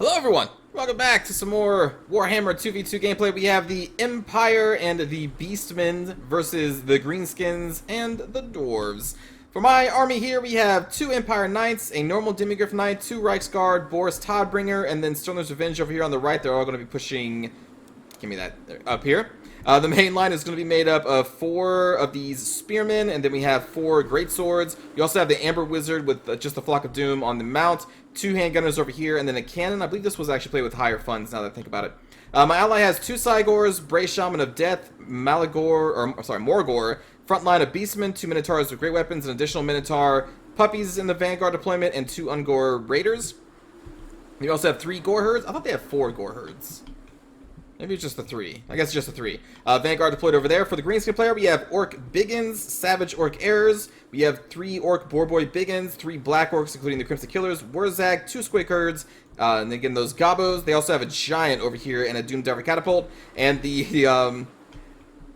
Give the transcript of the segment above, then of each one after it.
Hello everyone! Welcome back to some more Warhammer 2v2 gameplay. We have the Empire and the Beastmen versus the Greenskins and the Dwarves. For my army here, we have 2 Empire Knights, a normal Demigryph Knight, 2 Reiksguard, Boris Todbringer, and then Sterling's Revenge over here on the right. They're all going to be pushing... Give me that. Up here. The main line is going to be made up of 4 of these Spearmen, and then we have 4 Greatswords. You also have the Amber Wizard with just a Flock of Doom on the mount, 2 handgunners over here, and then a cannon. I believe this was actually played with higher funds now that I think about it. My ally has 2 Cygors, Bray Shaman of Death, Morgor, front line of Beastmen, 2 Minotaurs with great weapons, an additional Minotaur, puppies in the Vanguard deployment, and 2 Ungor Raiders. You also have 3 Gore Herds. I thought they had 4 Gore Herds. Maybe it's just the 3. I guess it's just the 3. Vanguard deployed over there. For the Greenskin player, we have Orc Biggins, Savage Orc Heirs. We have 3 Orc Boarboy Biggins, 3 Black Orcs, including the Crimson Killers, Wurzag, 2 Squig Herds, and again, those Gobos. They also have a Giant over here and a Doomdiver Catapult. And the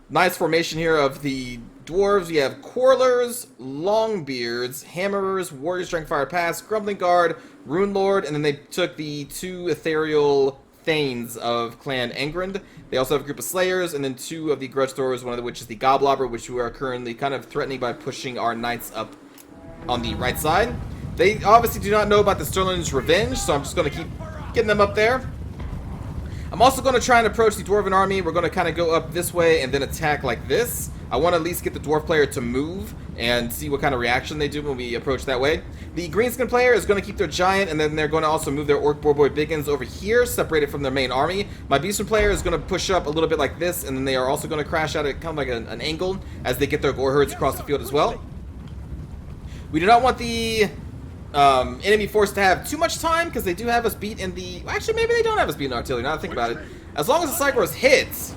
nice formation here of the Dwarves, we have Quarrelers, Longbeards, Hammerers, Warrior Strength Fire Pass, Grumbling Guard, Rune Lord, and then they took the 2 Ethereal Thanes of Clan Engrind. They also have a group of Slayers, and then 2 of the Grudge Throwers, one of which is the Goblobber, which we are currently kind of threatening by pushing our Knights up on the right side. They obviously do not know about the Sterling's Revenge, so I'm just going to keep getting them up there. I'm also going to try and approach the Dwarven army. We're going to kind of go up this way and then attack like this. I want to at least get the Dwarf player to move and see what kind of reaction they do when we approach that way. The Greenskin player is going to keep their Giant, and then they're going to also move their Orc Boarboy Biggins over here, separated from their main army. My Beastman player is going to push up a little bit like this, and then they are also going to crash out at kind of like an angle as they get their Gore Herds across the field as well. We do not want the enemy force to have too much time, because they do have us beat in the... Actually, maybe they don't have us beat in artillery, now that I think about it. As long as the Cygors hits,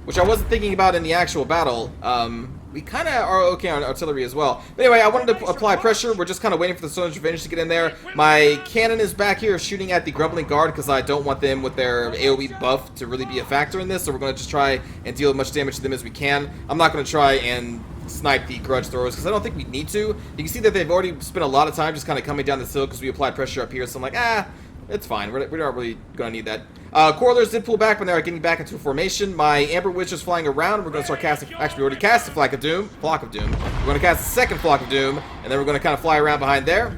which I wasn't thinking about in the actual battle, we kind of are okay on artillery as well. But anyway, I wanted to apply pressure. We're just kind of waiting for the Sterling's Revenge to get in there. My cannon is back here shooting at the Grumbling Guard, because I don't want them with their AoE buff to really be a factor in this, so we're going to just try and deal as much damage to them as we can. I'm not going to try and snipe the Grudge Throwers, because I don't think we need to. You can see that they've already spent a lot of time just kind of coming down this hill, because we applied pressure up here, so I'm like, it's fine. We're not really going to need that. Quarrelers did pull back when they are getting back into formation. My Amber Witch is flying around. We're going to start casting... Actually, we already cast a Flock of Doom. We're going to cast a second Flock of Doom, and then we're going to kind of fly around behind there.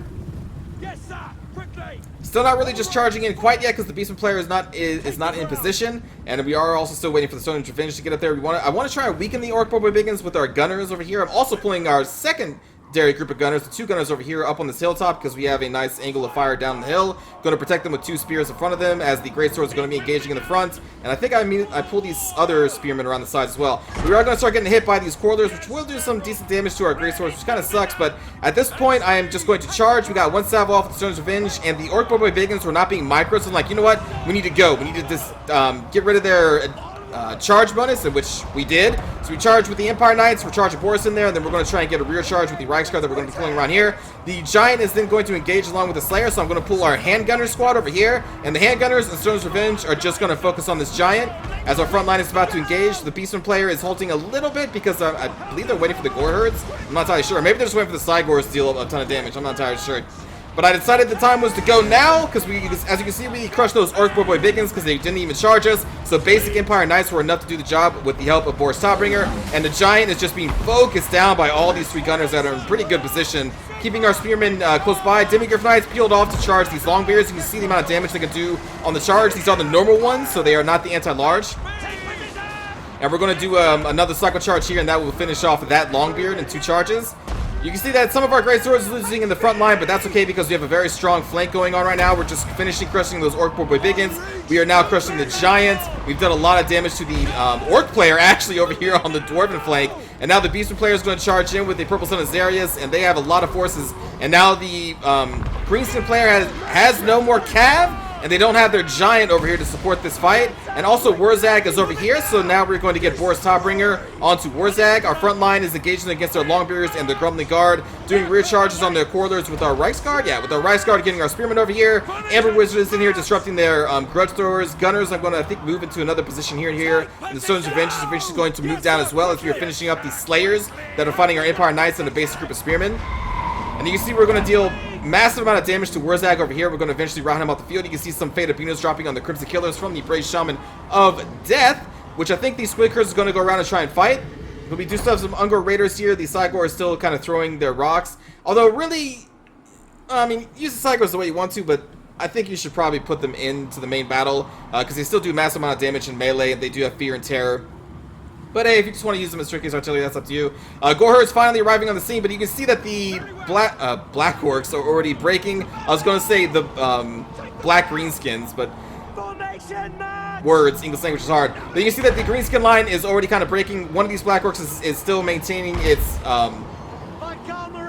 Yes, sir. Quickly. Still not really just charging in quite yet, because the Beastman player is not in position, and we are also still waiting for the Sterling's Revenge to get up there. I want to try and weaken the Orc Boarboy Biggins with our gunners over here. I'm also pulling our secondary group of gunners, the 2 gunners over here up on this hilltop, because we have a nice angle of fire down the hill. Going to protect them with 2 spears in front of them, as the Greatswords are going to be engaging in the front. And I think I pull these other spearmen around the sides as well. We are going to start getting hit by these Quarrelers, which will do some decent damage to our Greatswords, which kind of sucks. But at this point, I am just going to charge. We got 1 salvo off with the Sterling's Revenge, and the Orc Boarboy Biggins were not being micros. So I'm like, you know what? We need to go. We need to just get rid of their charge bonus, in which we did. So we charge with the Empire Knights, we're charging Boris in there, and then we're going to try and get a rear charge with the Reiksguard that we're going to be pulling around here. The Giant is then going to engage along with the Slayer, so I'm going to pull our Handgunner squad over here, and the Handgunners and Sterling's Revenge are just going to focus on this Giant. As our front line is about to engage, the Beastman player is halting a little bit, because I believe they're waiting for the Gore Herds. I'm not entirely sure. Maybe they're just waiting for the Cygors to deal a ton of damage. I'm not entirely sure. But I decided the time was to go now, because as you can see, we crushed those Orc Boarboy Biggins because they didn't even charge us. So basic Empire Knights were enough to do the job with the help of Boris Todbringer. And the Giant is just being focused down by all these 3 gunners that are in pretty good position, keeping our Spearmen close by. Demigryph Knights peeled off to charge these Longbeards. You can see the amount of damage they can do on the charge. These are the normal ones, so they are not the anti-large. And we're going to do another cycle charge here, and that will finish off that Longbeard in 2 charges. You can see that some of our Greatswords are losing in the front line, but that's okay because we have a very strong flank going on right now. We're just finishing crushing those Orc Boarboy Biggins. We are now crushing the Giants. We've done a lot of damage to the Orc player actually over here on the Dwarven flank. And now the Beastman player is going to charge in with the Purple Sun of Zarius, and they have a lot of forces. And now the Greenskin player has no more Cav, and they don't have their Giant over here to support this fight. And also Wurzag is over here, so now we're going to get Boris Todbringer onto Wurzag. Our front line is engaging against their Longbeards and the Grumbling Guard, doing rear charges on their Quarrelers with our Reiksguard. Yeah, with our Reiksguard getting our Spearmen over here. Amber Wizard is in here disrupting their Grudge Throwers. Gunners, I'm going to, I think, move into another position here and here. And the Sterling's Revenge is eventually going to move down as well, as we are finishing up the Slayers that are fighting our Empire Knights and a basic group of Spearmen. And you can see we're going to deal doing massive amount of damage to Wurzag over here. We're going to eventually round him off the field. You can see some Fate Abinos dropping on the Crimson Killers from the Brave Shaman of Death, which I think these Squidkers is going to go around and try and fight. But we do still have some Ungor Raiders here. The Cygor is still kind of throwing their rocks. Although, really, I mean, use the Cygors the way you want to, but I think you should probably put them into the main battle, because they still do massive amount of damage in melee, and they do have Fear and Terror. But hey, if you just want to use them as strictly as artillery, that's up to you. Gorher is finally arriving on the scene, but you can see that the Black Orcs are already breaking. I was going to say the Black Greenskins, but words, English language is hard. But you can see that the Greenskin line is already kind of breaking. One of these Black Orcs is still maintaining its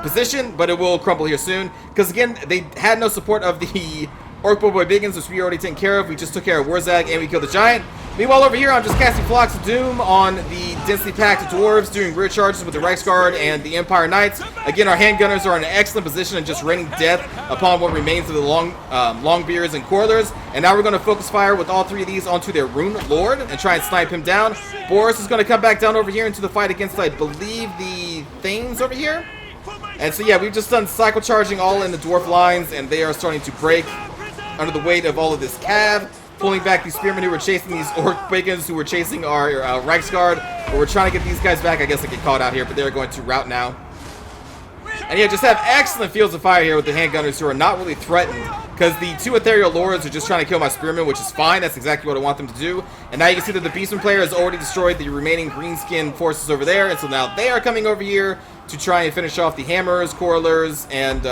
position, but it will crumble here soon. Because again, they had no support of the Orc Boy Biggins, which we already taken care of. We just took care of Wurzag and we killed the Giant. Meanwhile, over here, I'm just casting Flocks of Doom on the densely packed dwarves, doing rear charges with the Reichsguard and the Empire Knights. Again, our handgunners are in an excellent position and just raining death upon what remains of the Longbeards and Coilers. And now we're going to focus fire with all three of these onto their Rune Lord and try and snipe him down. Boris is going to come back down over here into the fight against, I believe, the Thanes over here. And so, yeah, we've just done cycle charging all in the dwarf lines, and they are starting to break under the weight of all of this cav, pulling back these spearmen who were chasing these orc Biggins who were chasing our Reichsguard. But we're trying to get these guys back. I guess they get caught out here, but they're going to rout now. And yeah, just have excellent fields of fire here with the handgunners who are not really threatened, because the two ethereal lords are just trying to kill my spearmen, which is fine. That's exactly what I want them to do. And now you can see that the Beastman player has already destroyed the remaining greenskin forces over there, and so now they are coming over here to try and finish off the hammers, coilers, and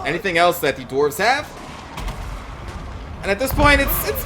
anything else that the dwarves have. And at this point, it's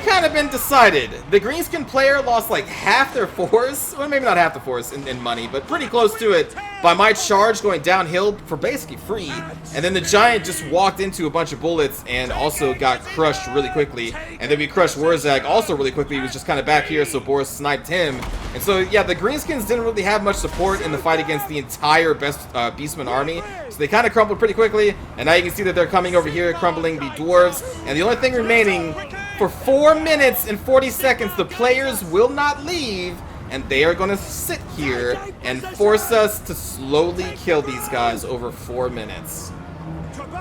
kind of been decided. The greenskin player lost like half their force, well, maybe not half the force in money, but pretty close to it, by my charge going downhill for basically free. And then the Giant just walked into a bunch of bullets and also got crushed really quickly. And then we crushed Wurzag also really quickly. He was just kind of back here, so Boris sniped him. And so, yeah, the greenskins didn't really have much support in the fight against the entire Beastman army. So they kind of crumbled pretty quickly. And now you can see that they're coming over here, crumbling the dwarves. And the only thing remaining, for 4 minutes and 40 seconds, the players will not leave. And they are going to sit here and force us to slowly kill these guys over 4 minutes.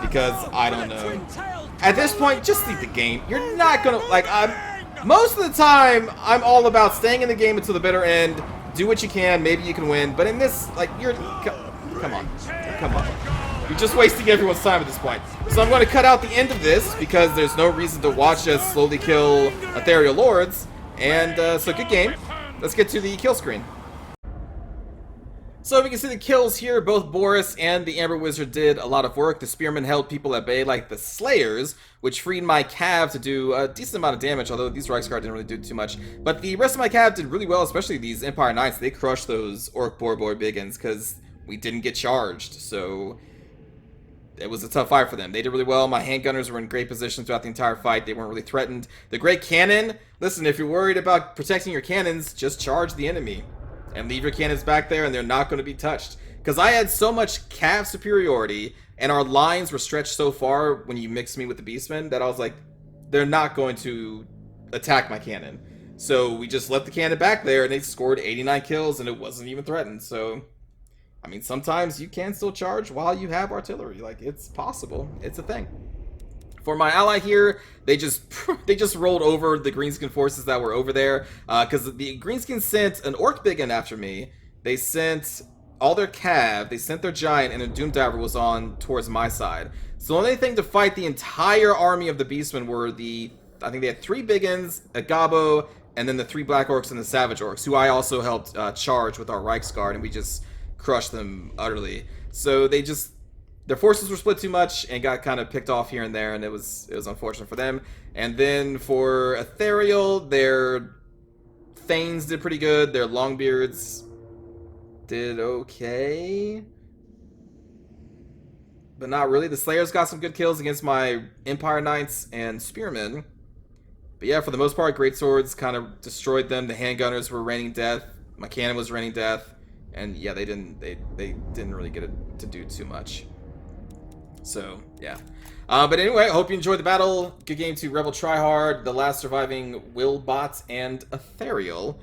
Because, I don't know. At this point, just leave the game. You're not going to, like, most of the time, I'm all about staying in the game until the bitter end. Do what you can. Maybe you can win. But in this, like, come on. Come on. You're just wasting everyone's time at this point. So I'm going to cut out the end of this because there's no reason to watch us slowly kill ethereal lords. And, so good game. Let's get to the kill screen. So we can see the kills here. Both Boris and the Amber Wizard did a lot of work. The Spearmen held people at bay like the Slayers, which freed my Cav to do a decent amount of damage, although these Reichsguard didn't really do too much. But the rest of my Cav did really well, especially these Empire Knights. They crushed those Orc Boar Biggins because we didn't get charged. So it was a tough fight for them. They did really well. My handgunners were in great position throughout the entire fight. They weren't really threatened. The Great Cannon, listen, if you're worried about protecting your cannons, just charge the enemy. And leave your cannons back there, and they're not going to be touched. Because I had so much Cav superiority, and our lines were stretched so far when you mixed me with the Beastmen, that I was like, they're not going to attack my cannon. So we just left the cannon back there, and they scored 89 kills, and it wasn't even threatened. So, I mean, sometimes you can still charge while you have artillery. Like, it's possible. It's a thing. For my ally here, they just rolled over the greenskin forces that were over there, because the greenskins sent an orc biggin after me. They sent all their cav, they sent their giant, and a doomdiver was on towards my side. So the only thing to fight the entire army of the beastmen were I think they had 3 biggins, a gobbo, and then the 3 black orcs and the savage orcs, who I also helped charge with our Reichsguard, and we just crushed them utterly. So their forces were split too much and got kind of picked off here and there, and it was unfortunate for them. And then for ethereal, their Thanes did pretty good. Their Longbeards did okay, but not really. The Slayers got some good kills against my Empire Knights and Spearmen. But yeah, for the most part, Great Swords kind of destroyed them. The handgunners were raining death. My cannon was raining death, and yeah, they didn't really get it to do too much. So, yeah. But anyway, I hope you enjoyed the battle. Good game to Rebel Tryhard, the last surviving Willbot, and Ethereal.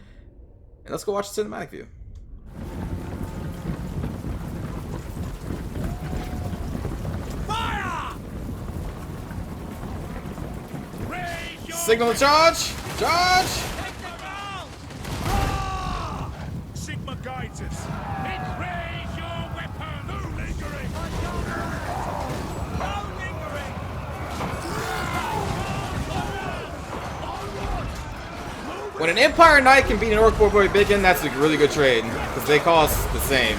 And let's go watch the cinematic view. Fire! Raise your Signal the charge! Charge! Sigma guides us. Raise your weapon. No lingering. No lingering. When an Empire Knight can beat an Orc Boy Bacon, that's a really good trade. Because they cost the same.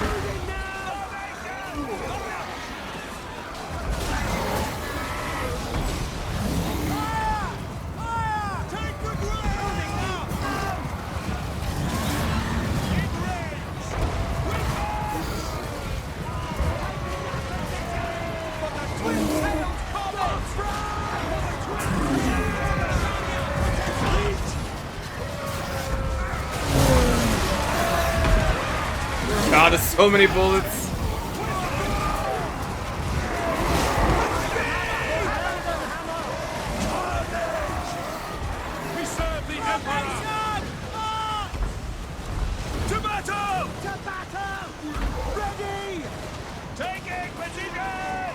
God, there's so many bullets. We serve the Empire. To battle! To battle! Ready! Taking position!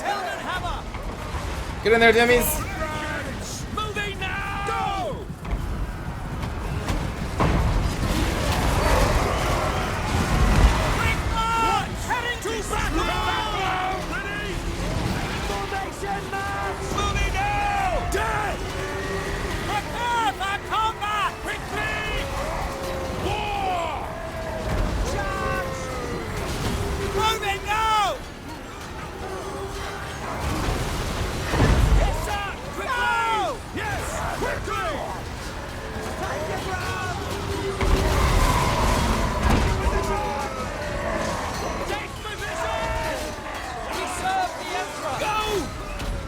Hilden hammer! Get in there, Demis. Moving now! Go! Quick march! Heading to battle! Ready? Formation march! Moving now! Dead! Prepare for combat! Quickly! War! Charge! Moving now! Yes, sir! Quickly! Yes! Quickly! Take the ground! Take position! We serve the Emperor! Go!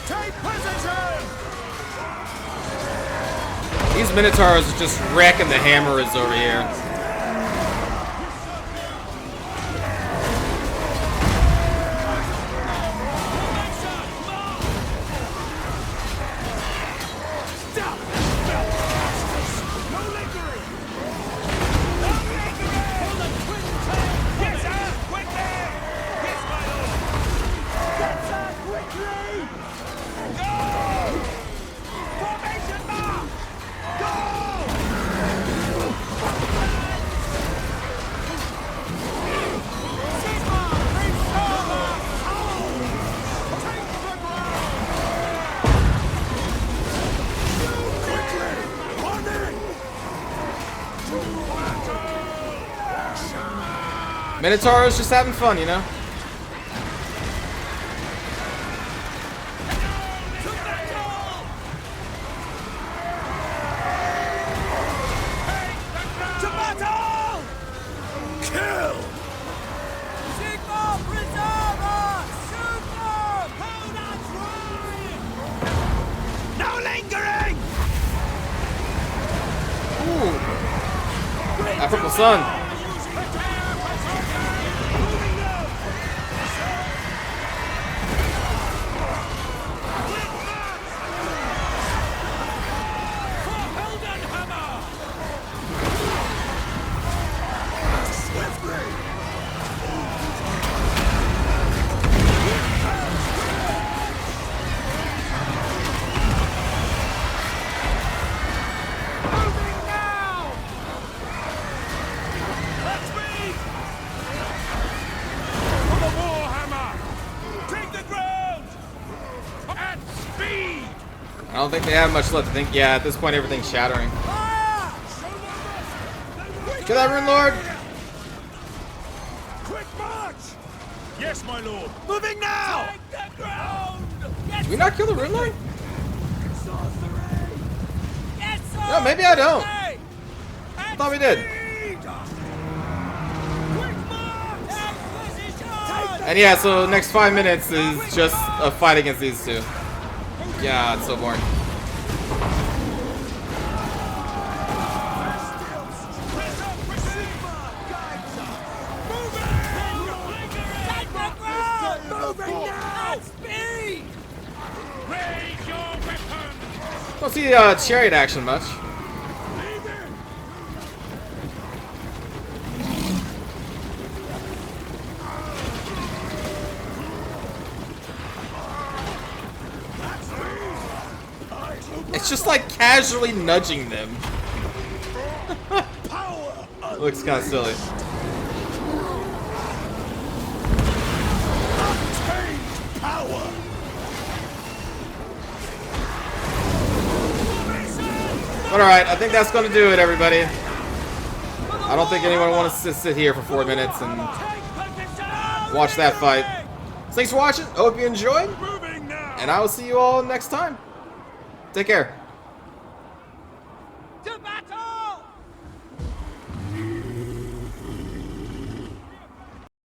Take position! These Minotaurs are just wrecking the hammerers over here. Minotaurs just having fun, you know? To battle! Kill! Sigma Preserver! Super! Hold on, try! No lingering! Ooh. That purple sun. I don't think they have much left. I think, yeah, at this point everything's shattering. Kill that Rune Lord! Quick march! Yes, my lord. Moving now! Take the ground! Yes, Did we not kill the Rune Lord? sorcery! Yes, sir! No, maybe I don't. I thought we did. Quick march! Take position! And yeah, so next 5 minutes is just a fight against these two. Yeah, it's so boring. Don't see chariot action much. It's just like casually nudging them. Looks kind of silly. Power. But alright, I think that's going to do it, everybody. I don't think anyone wants to sit here for 4 minutes and watch that fight. Thanks for watching. Hope you enjoyed. And I will see you all next time. Take care.